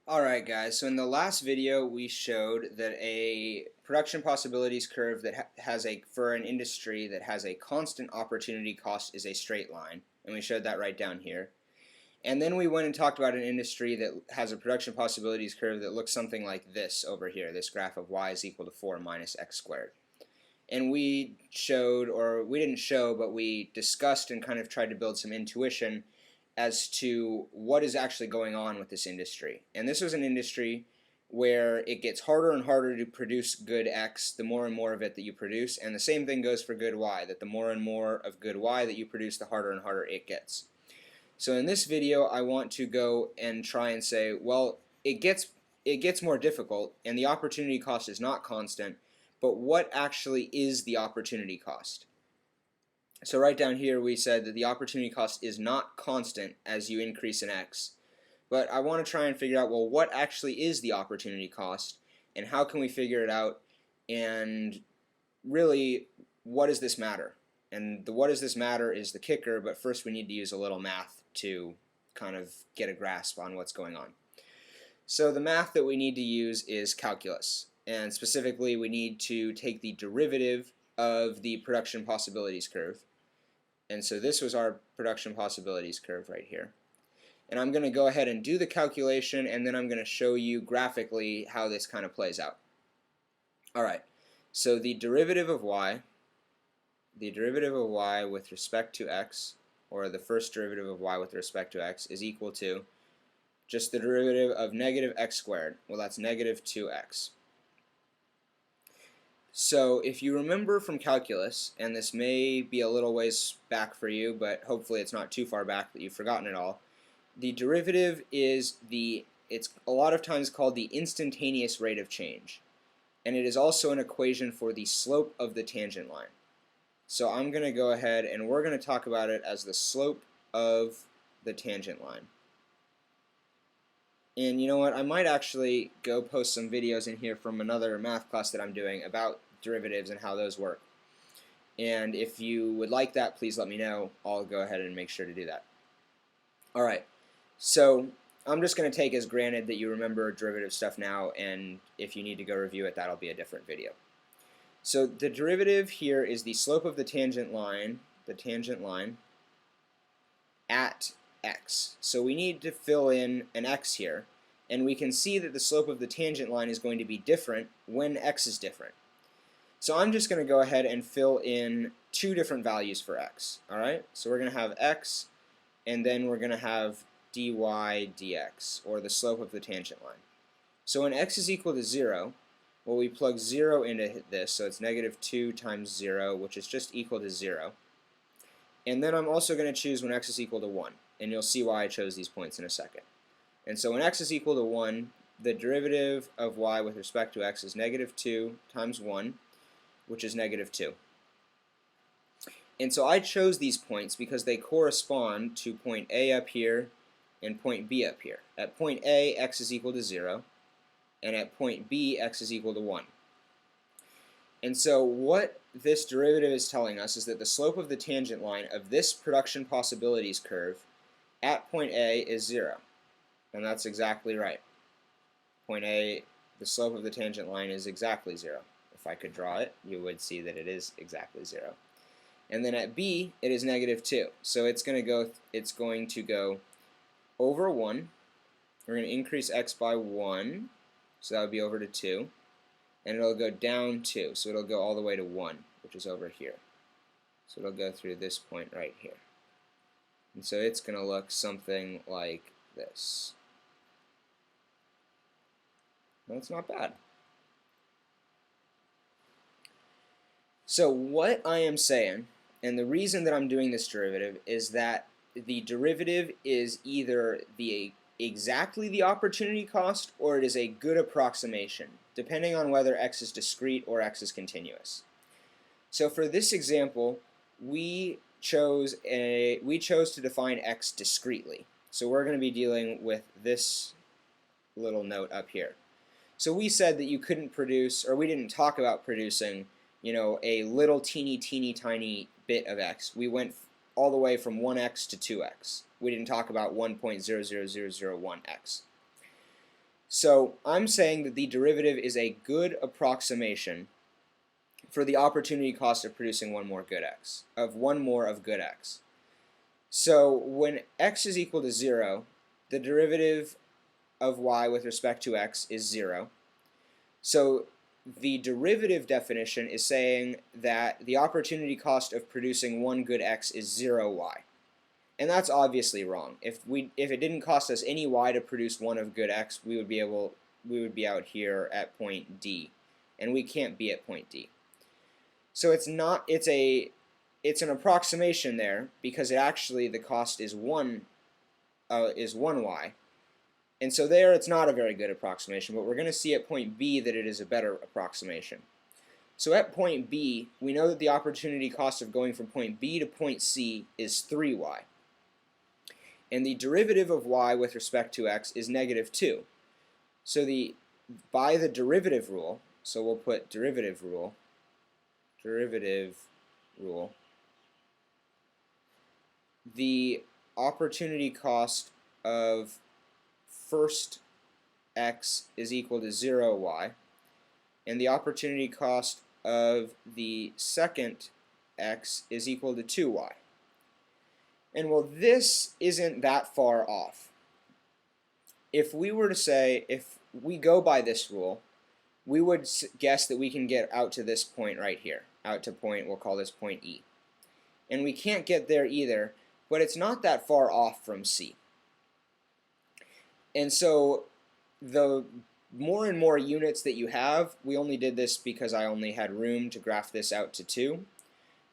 Alright guys, so in the last video we showed that a production possibilities curve that has for an industry that has a constant opportunity cost is a straight line, and we showed that right down here. And then we went and talked about an industry that has a production possibilities curve that looks something like this over here, this graph of y is equal to 4 minus x squared. And we showed, or we didn't show, but we discussed and kind of tried to build some intuition as to what is actually going on with this industry. And this was an industry where it gets harder and harder to produce good X the more and more of it that you produce, and the same thing goes for good Y, that the more and more of good Y that you produce, the harder and harder it gets. So in this video I want to go and try and say, well, it gets more difficult and the opportunity cost is not constant, but what actually is the opportunity cost? So right down here we said that the opportunity cost is not constant as you increase in X. But I want to try and figure out, well, what actually is the opportunity cost and how can we figure it out, and really, what does this matter? And the what does this matter is the kicker, but first we need to use a little math to kind of get a grasp on what's going on. So the math that we need to use is calculus, and specifically we need to take the derivative of the production possibilities curve. And so this was our production possibilities curve right here. And I'm going to go ahead and do the calculation, and then I'm going to show you graphically how this kind of plays out. Alright, so the derivative of y with respect to x, or the first derivative of y with respect to x, is equal to just the derivative of negative x squared. Well, that's negative 2x. So if you remember from calculus, and this may be a little ways back for you, but hopefully it's not too far back that you've forgotten it all, the derivative is it's a lot of times called the instantaneous rate of change. And it is also an equation for the slope of the tangent line. So I'm going to go ahead and we're going to talk about it as the slope of the tangent line. And you know what, I might actually go post some videos in here from another math class that I'm doing about derivatives and how those work. And if you would like that, please let me know. I'll go ahead and make sure to do that. Alright, so I'm just going to take as granted that you remember derivative stuff now, and if you need to go review it, that'll be a different video. So the derivative here is the slope of the tangent line at x. So we need to fill in an x here, and we can see that the slope of the tangent line is going to be different when x is different. So I'm just going to go ahead and fill in two different values for x. Alright, so we're going to have x, and then we're going to have dy dx, or the slope of the tangent line. So when x is equal to 0, well, we plug 0 into this, so it's negative 2 times 0, which is just equal to 0. And then I'm also going to choose when x is equal to 1, and you'll see why I chose these points in a second. And so when x is equal to 1, the derivative of y with respect to x is negative 2 times 1, which is negative 2. And so I chose these points because they correspond to point A up here and point B up here. At point A, x is equal to 0, and at point B, x is equal to 1. And so what this derivative is telling us is that the slope of the tangent line of this production possibilities curve at point A is 0. And that's exactly right. Point A, the slope of the tangent line is exactly 0. If I could draw it, you would see that it is exactly 0. And then at B, it is negative 2. So it's going to go over 1. We're going to increase x by 1, so that would be over to 2. And it'll go down 2, so it'll go all the way to 1, which is over here. So it'll go through this point right here. And so it's going to look something like this. That's not bad. So what I am saying, and the reason that I'm doing this derivative, is that the derivative is either exactly the opportunity cost, or it is a good approximation, depending on whether x is discrete or x is continuous. So for this example, we chose to define x discretely. So we're going to be dealing with this little note up here. So we said that you couldn't produce, or we didn't talk about producing, a little teeny tiny bit of x. We went all the way from 1x to 2x. We didn't talk about 1.00001x. So I'm saying that the derivative is a good approximation for the opportunity cost of producing one more of good x. So when x is equal to 0, the derivative of y with respect to x is 0. So the derivative definition is saying that the opportunity cost of producing one good x is 0y. And that's obviously wrong. If it didn't cost us any y to produce one of good x, we would be out here at point D, and we can't be at point D. So it's an approximation there, because the cost is 1 y. And so there it's not a very good approximation, but we're going to see at point B that it is a better approximation. So at point B, we know that the opportunity cost of going from point B to point C is 3y. And the derivative of y with respect to x is -2. So by the derivative rule, so we'll put derivative rule, the opportunity cost of first x is equal to 0y, and the opportunity cost of the second x is equal to 2y. And well, this isn't that far off. If we were to say, if we go by this rule, we would guess that we can get out to this point right here, out to point, we'll call this point E. And we can't get there either, but it's not that far off from C. And so the more and more units that you have, we only did this because I only had room to graph this out to 2.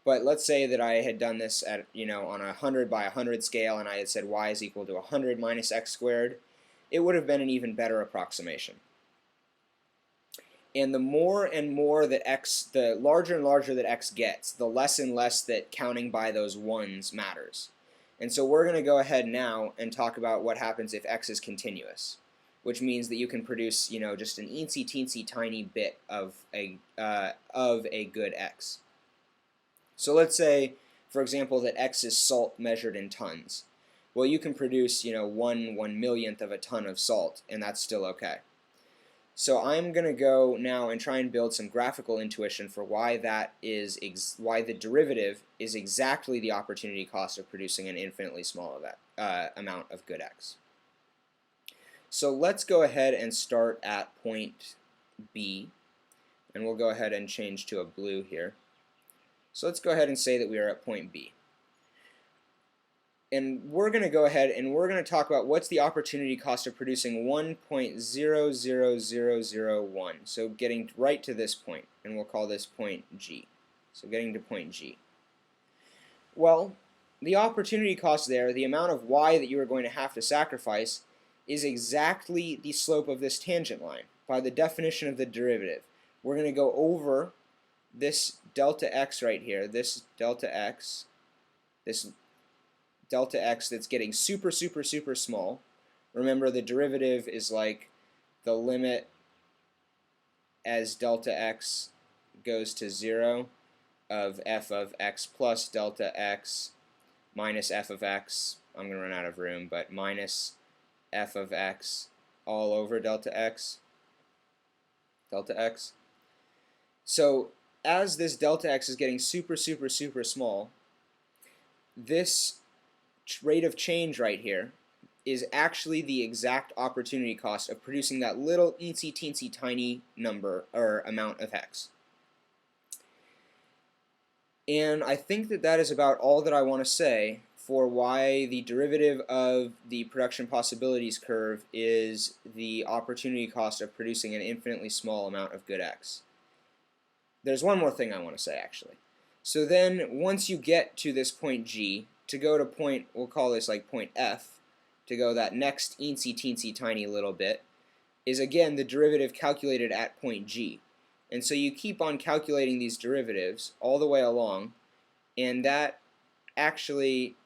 But let's say that I had done this at, on a 100 by 100 scale, and I had said y is equal to 100 minus x squared. It would have been an even better approximation. And the more and more that the larger and larger that x gets, the less and less that counting by those ones matters. And so we're going to go ahead now and talk about what happens if x is continuous, which means that you can produce, just an eensy-teensy tiny bit of a good x. So let's say, for example, that x is salt measured in tons. Well, you can produce, 1/1,000,000th of a ton of salt, and that's still okay. So I'm going to go now and try and build some graphical intuition for why why the derivative is exactly the opportunity cost of producing an infinitely small amount of good x. So let's go ahead and start at point B, and we'll go ahead and change to a blue here. So let's go ahead and say that we are at point B. And we're going to go ahead and we're going to talk about what's the opportunity cost of producing 1.00001. So getting right to this point, and we'll call this point G. So getting to point G. Well, the opportunity cost there, the amount of y that you are going to have to sacrifice, is exactly the slope of this tangent line by the definition of the derivative. We're going to go over this delta x right here, this delta x that's getting super, super, super small. Remember, the derivative is like the limit as delta x goes to 0 of f of x plus delta x minus f of x. I'm going to run out of room, but minus f of x all over delta x. So as this delta x is getting super, super, super small, this rate of change right here is actually the exact opportunity cost of producing that little teensy tiny number or amount of x. And I think that is about all that I want to say for why the derivative of the production possibilities curve is the opportunity cost of producing an infinitely small amount of good x. There's one more thing I want to say, actually. So then, once you get to this point G, to go to point, we'll call this like point F, to go that next teensy tiny little bit, is again the derivative calculated at point G. And so you keep on calculating these derivatives all the way along, and that actually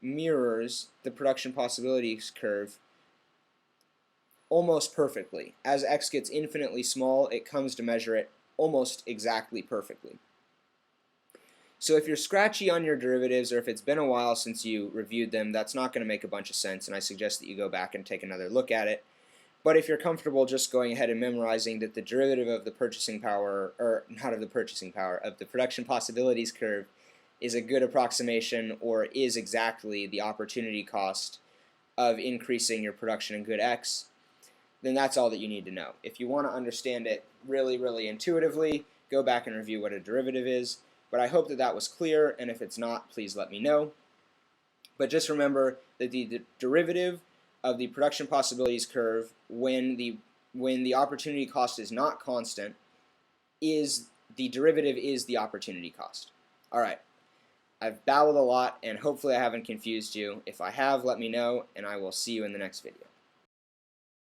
mirrors the production possibilities curve almost perfectly. As x gets infinitely small, it comes to measure it almost exactly perfectly. So if you're scratchy on your derivatives, or if it's been a while since you reviewed them, that's not going to make a bunch of sense, and I suggest that you go back and take another look at it. But if you're comfortable just going ahead and memorizing that the derivative of the purchasing power, or not of the purchasing power, of the production possibilities curve is a good approximation or is exactly the opportunity cost of increasing your production in good X, then that's all that you need to know. If you want to understand it really, really intuitively, go back and review what a derivative is. But I hope that that was clear, and if it's not, please let me know. But just remember that the derivative of the production possibilities curve when the opportunity cost is not constant is the derivative is the opportunity cost. All right. I've babbled a lot, and hopefully I haven't confused you. If I have, let me know, and I will see you in the next video.